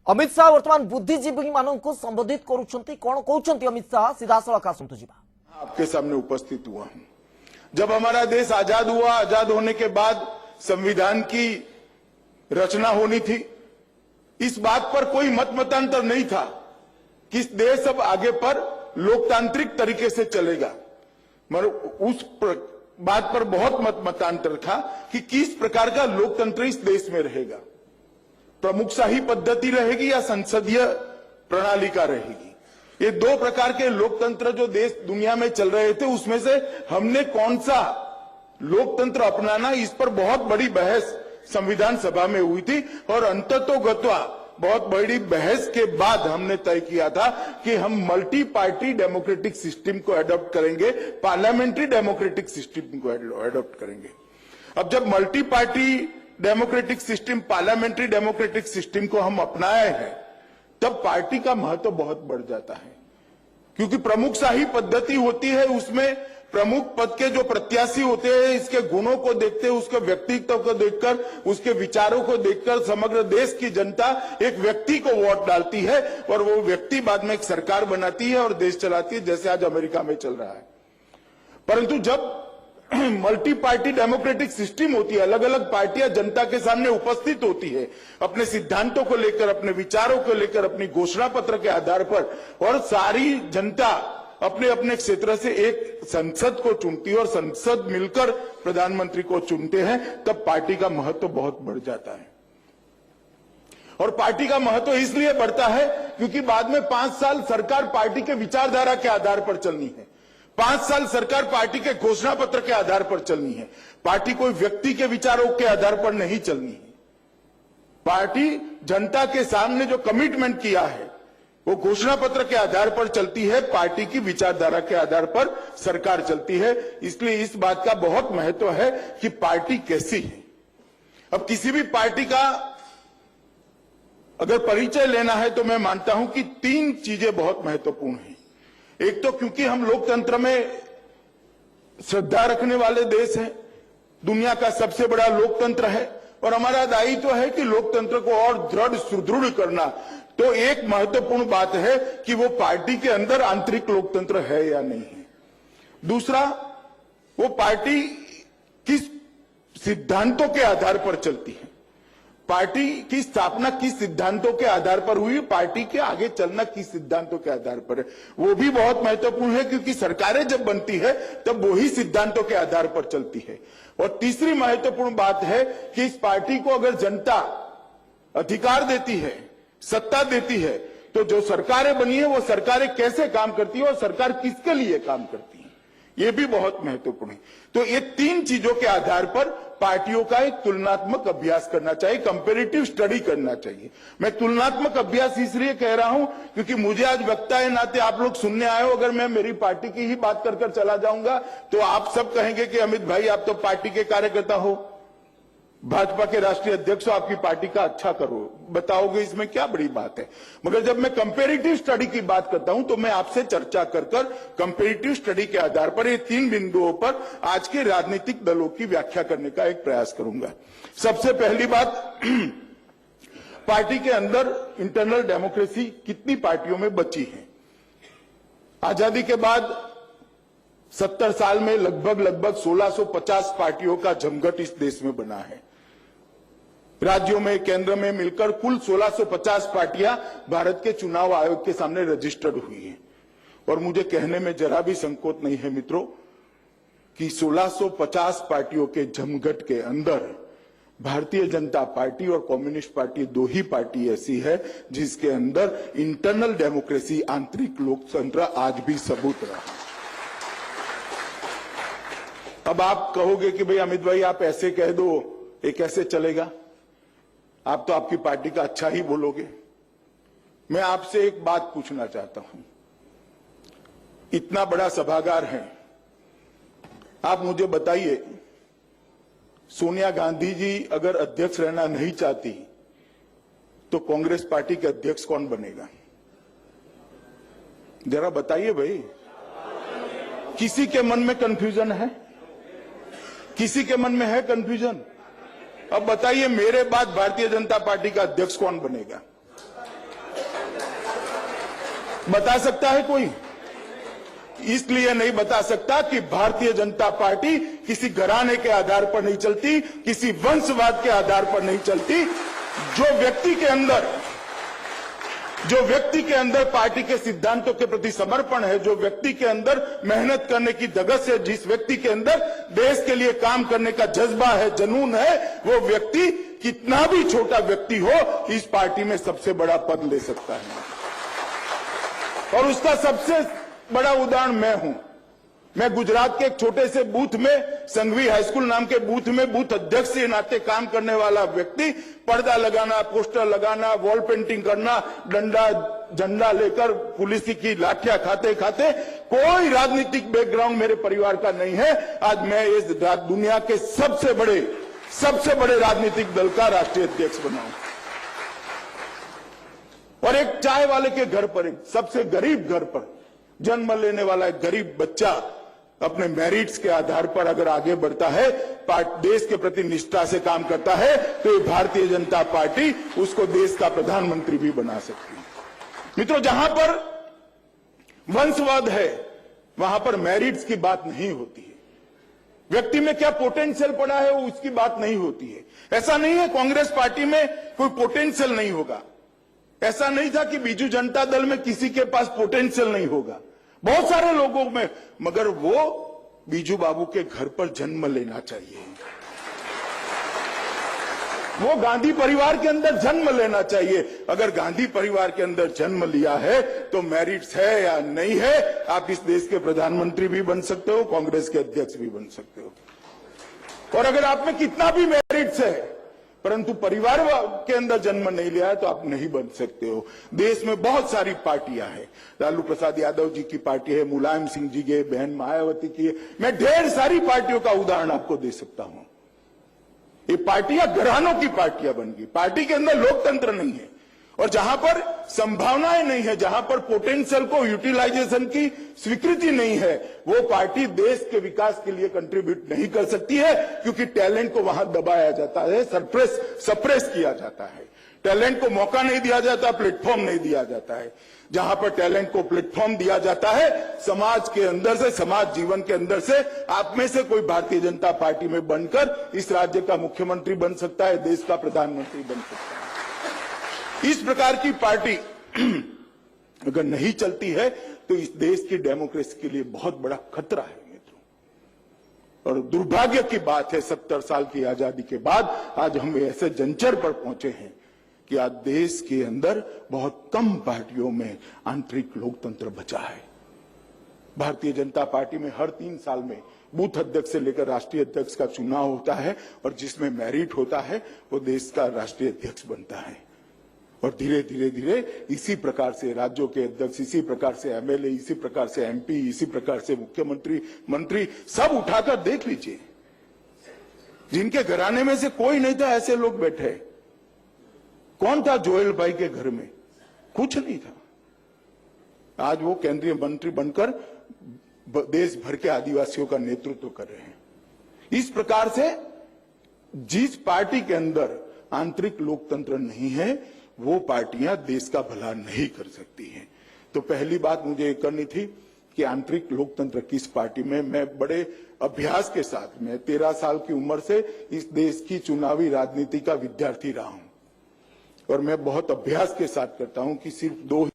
अमित शाह वर्तमान बुद्धिजीवी मानक को संबोधित करुछंती कौन कहउछंती अमित शाह सीधा सड़क आसंतु जीवा आपके सामने उपस्थित हुआ हूं। जब हमारा देश आजाद हुआ, आजाद होने के बाद संविधान की रचना होनी थी, इस बात पर कोई मतांतर नहीं था कि इस देश अब आगे पर लोकतांत्रिक तरीके से चलेगा। मगर उस बात पर बहुत मतांतर था कि किस प्रकार का लोकतंत्र इस देश में रहेगा, प्रमुखशाही पद्धति रहेगी या संसदीय प्रणाली का रहेगी। ये दो प्रकार के लोकतंत्र जो देश दुनिया में चल रहे थे, उसमें से हमने कौन सा लोकतंत्र अपनाना, इस पर बहुत बड़ी बहस संविधान सभा में हुई थी और अंततोगत्वा बहुत बड़ी बहस के बाद हमने तय किया था कि हम मल्टी पार्टी डेमोक्रेटिक सिस्टम को अडॉप्ट करेंगे, पार्लियामेंट्री डेमोक्रेटिक सिस्टम को अडॉप्ट करेंगे। अब जब multi party democratic system, parliamentary democratic system को हम अपनाए हैं, तब पार्टी का महत्व बहुत बढ़ जाता है, क्योंकि प्रमुखशाही पद्धति होती है, उसमें प्रमुख पद के जो प्रत्याशी होते हैं, इसके गुणों को देखते हैं, उसके व्यक्तित्व को देखकर, उसके विचारों को देखकर समग्र देश की जनता एक व्यक्ति को वोट डालती है और वो व्यक्ति बाद में एक सरकार बनाती है और देश चलाती है, जैसे आज अमेरिका में चल रहा है। परंतु जब मल्टी पार्टी डेमोक्रेटिक सिस्टम होती है, अलग अलग पार्टियां जनता के सामने उपस्थित होती है, अपने सिद्धांतों को लेकर, अपने विचारों को लेकर, अपनी घोषणा पत्र के आधार पर, और सारी जनता अपने अपने क्षेत्र से एक संसद को चुनती है और संसद मिलकर प्रधानमंत्री को चुनते हैं, तब पार्टी का महत्व बहुत बढ़ जाता है। और पार्टी का महत्व इसलिए बढ़ता है क्योंकि बाद में 5 साल सरकार पार्टी के विचारधारा के आधार पर चलनी है, 5 साल सरकार पार्टी के घोषणा पत्र के आधार पर चलनी है। पार्टी कोई व्यक्ति के विचारों के आधार पर नहीं चलनी है। पार्टी जनता के सामने जो कमिटमेंट किया है वो घोषणा पत्र के आधार पर चलती है, पार्टी की विचारधारा के आधार पर सरकार चलती है। इसलिए इस बात का बहुत महत्व है कि पार्टी कैसी है। अब किसी भी पार्टी का अगर परिचय लेना है तो मैं मानता हूं कि 3 चीजें बहुत महत्वपूर्ण हैं। एक तो क्योंकि हम लोकतंत्र में श्रद्धा रखने वाले देश हैं, दुनिया का सबसे बड़ा लोकतंत्र है और हमारा दायित्व है कि लोकतंत्र को और दृढ़ सुदृढ़ करना। तो एक महत्वपूर्ण बात है कि वो पार्टी के अंदर आंतरिक लोकतंत्र है या नहीं है। दूसरा, वो पार्टी किस सिद्धांतों के आधार पर चलती है, पार्टी की स्थापना किस सिद्धांतों के आधार पर हुई, पार्टी के आगे चलना किस सिद्धांतों के आधार पर है, वो भी बहुत महत्वपूर्ण है, क्योंकि सरकारें जब बनती है तब वही सिद्धांतों के आधार पर चलती है। और तीसरी महत्वपूर्ण बात है कि इस पार्टी को अगर जनता अधिकार देती है, सत्ता देती है, तो जो सरकारें बनी है वो सरकारें कैसे काम करती है और सरकार किसके लिए काम करती है, ये भी बहुत महत्वपूर्ण है। तो ये 3 चीजों के आधार पर पार्टियों का एक तुलनात्मक अभ्यास करना चाहिए, कंपैरेटिव स्टडी करना चाहिए। मैं तुलनात्मक अभ्यास इसलिए कह रहा हूं क्योंकि मुझे आज वक्ता है नाते आप लोग सुनने आए हो, अगर मैं मेरी पार्टी की ही बात कर चला जाऊंगा तो आप सब कहेंगे कि अमित भाई आप तो पार्टी के कार्यकर्ता हो, भाजपा के राष्ट्रीय अध्यक्ष, आपकी पार्टी का अच्छा करो, बताओगे, इसमें क्या बड़ी बात है। मगर जब मैं कंपैरेटिव स्टडी की बात करता हूं तो मैं आपसे चर्चा कर कंपैरेटिव स्टडी के आधार पर ये 3 बिंदुओं पर आज के राजनीतिक दलों की व्याख्या करने का एक प्रयास करूंगा। सबसे पहली बात, पार्टी के अंदर इंटरनल डेमोक्रेसी कितनी पार्टियों में बची है। आजादी के बाद 70 साल में लगभग 1650 पार्टियों का जमघट इस देश में बना है। राज्यों में, केंद्र में मिलकर कुल 1650 पार्टियां भारत के चुनाव आयोग के सामने रजिस्टर्ड हुई हैं। और मुझे कहने में जरा भी संकोच नहीं है मित्रों कि 1650 पार्टियों के जमघट के अंदर भारतीय जनता पार्टी और कम्युनिस्ट पार्टी 2 ही पार्टी ऐसी है जिसके अंदर इंटरनल डेमोक्रेसी, आंतरिक लोकतंत्र आज भी सबूत रहा। अब आप कहोगे कि भाई अमित भाई आप ऐसे कह दो, ये कैसे चलेगा, आप तो आपकी पार्टी का अच्छा ही बोलोगे। मैं आपसे एक बात पूछना चाहता हूं, इतना बड़ा सभागार है, आप मुझे बताइए, सोनिया गांधी जी अगर अध्यक्ष रहना नहीं चाहती तो कांग्रेस पार्टी के अध्यक्ष कौन बनेगा, जरा बताइए भाई। किसी के मन में कंफ्यूजन है, किसी के मन में है कंफ्यूजन। अब बताइए, मेरे बाद भारतीय जनता पार्टी का अध्यक्ष कौन बनेगा। बता सकता है कोई? इसलिए नहीं बता सकता कि भारतीय जनता पार्टी किसी घराने के आधार पर नहीं चलती, किसी वंशवाद के आधार पर नहीं चलती। जो व्यक्ति के अंदर पार्टी के सिद्धांतों के प्रति समर्पण है, जो व्यक्ति के अंदर मेहनत करने की धगस है, जिस व्यक्ति के अंदर देश के लिए काम करने का जज्बा है, जुनून है, वो व्यक्ति कितना भी छोटा व्यक्ति हो, इस पार्टी में सबसे बड़ा पद ले सकता है। और उसका सबसे बड़ा उदाहरण मैं हूं। मैं गुजरात के एक छोटे से बूथ में, संघवी हाईस्कूल नाम के बूथ में बूथ अध्यक्ष के नाते काम करने वाला व्यक्ति, पर्दा लगाना, पोस्टर लगाना, वॉल पेंटिंग करना, डंडा झंडा लेकर पुलिस की लाठियां खाते खाते, कोई राजनीतिक बैकग्राउंड मेरे परिवार का नहीं है। आज मैं इस दुनिया के सबसे बड़े राजनीतिक दल का राष्ट्रीय अध्यक्ष बना हूं। और एक चाय वाले के घर पर, एक सबसे गरीब घर पर जन्म लेने वाला एक गरीब बच्चा अपने मेरिट्स के आधार पर अगर आगे बढ़ता है, देश के प्रति निष्ठा से काम करता है, तो ये भारतीय जनता पार्टी उसको देश का प्रधानमंत्री भी बना सकती है। मित्रों, जहां पर वंशवाद है, वहां पर मेरिट्स की बात नहीं होती है। व्यक्ति में क्या पोटेंशियल पड़ा है, वो उसकी बात नहीं होती है। ऐसा नहीं है कांग्रेस पार्टी में कोई पोटेंशियल नहीं होगा। ऐसा नहीं था कि बीजू जनता दल में किसी के पास पोटेंशियल नहीं होगा, बहुत सारे लोगों में, मगर वो बीजू बाबू के घर पर जन्म लेना चाहिए, वो गांधी परिवार के अंदर जन्म लेना चाहिए। अगर गांधी परिवार के अंदर जन्म लिया है तो मेरिट्स है या नहीं है, आप इस देश के प्रधानमंत्री भी बन सकते हो, कांग्रेस के अध्यक्ष भी बन सकते हो। और अगर आप में कितना भी मेरिट्स है परंतु परिवार के अंदर जन्म नहीं लिया है तो आप नहीं बन सकते हो। देश में बहुत सारी पार्टियां हैं, लालू प्रसाद यादव जी की पार्टी है, मुलायम सिंह जी की, बहन मायावती की है, मैं ढेर सारी पार्टियों का उदाहरण आपको दे सकता हूं। ये पार्टियां घरानों की पार्टियां बन गई, पार्टी के अंदर लोकतंत्र नहीं है। और जहां पर संभावनाएं नहीं है, जहां पर पोटेंशियल को यूटिलाइजेशन की स्वीकृति नहीं है, वो पार्टी देश के विकास के लिए कंट्रीब्यूट नहीं कर सकती है, क्योंकि टैलेंट को वहां दबाया जाता है, सप्रेस किया जाता है, टैलेंट को मौका नहीं दिया जाता, प्लेटफॉर्म नहीं दिया जाता है। जहां पर टैलेंट को प्लेटफॉर्म दिया जाता है, समाज के अंदर से, समाज जीवन के अंदर से आप में से कोई भारतीय जनता पार्टी में बनकर इस राज्य का मुख्यमंत्री बन सकता है, देश का प्रधानमंत्री बन सकता है। इस प्रकार की पार्टी अगर नहीं चलती है तो इस देश की डेमोक्रेसी के लिए बहुत बड़ा खतरा है मित्रों। और दुर्भाग्य की बात है, 70 साल की आजादी के बाद आज हम ऐसे जंचर पर पहुंचे हैं कि आज देश के अंदर बहुत कम पार्टियों में आंतरिक लोकतंत्र बचा है। भारतीय जनता पार्टी में हर 3 साल में बूथ अध्यक्ष से लेकर राष्ट्रीय अध्यक्ष का चुनाव होता है, और जिसमें मेरिट होता है वो देश का राष्ट्रीय अध्यक्ष बनता है। और धीरे धीरे इसी प्रकार से राज्यों के अध्यक्ष, इसी प्रकार से एमएलए, इसी प्रकार से एमपी, इसी प्रकार से मुख्यमंत्री, मंत्री, सब उठाकर देख लीजिए। जिनके घराने में से कोई नहीं था, ऐसे लोग बैठे। कौन था जोएल भाई के घर में? कुछ नहीं था। आज वो केंद्रीय मंत्री बनकर देश भर के आदिवासियों का नेतृत्व कर रहे हैं। इस प्रकार से जिस पार्टी के अंदर आंतरिक लोकतंत्र नहीं है, वो पार्टियां देश का भला नहीं कर सकती हैं। तो पहली बात मुझे ये करनी थी कि आंतरिक लोकतंत्र किस पार्टी में। मैं बड़े अभ्यास के साथ, मैं 13 साल की उम्र से इस देश की चुनावी राजनीति का विद्यार्थी रहा हूं, और मैं बहुत अभ्यास के साथ करता हूं कि सिर्फ 2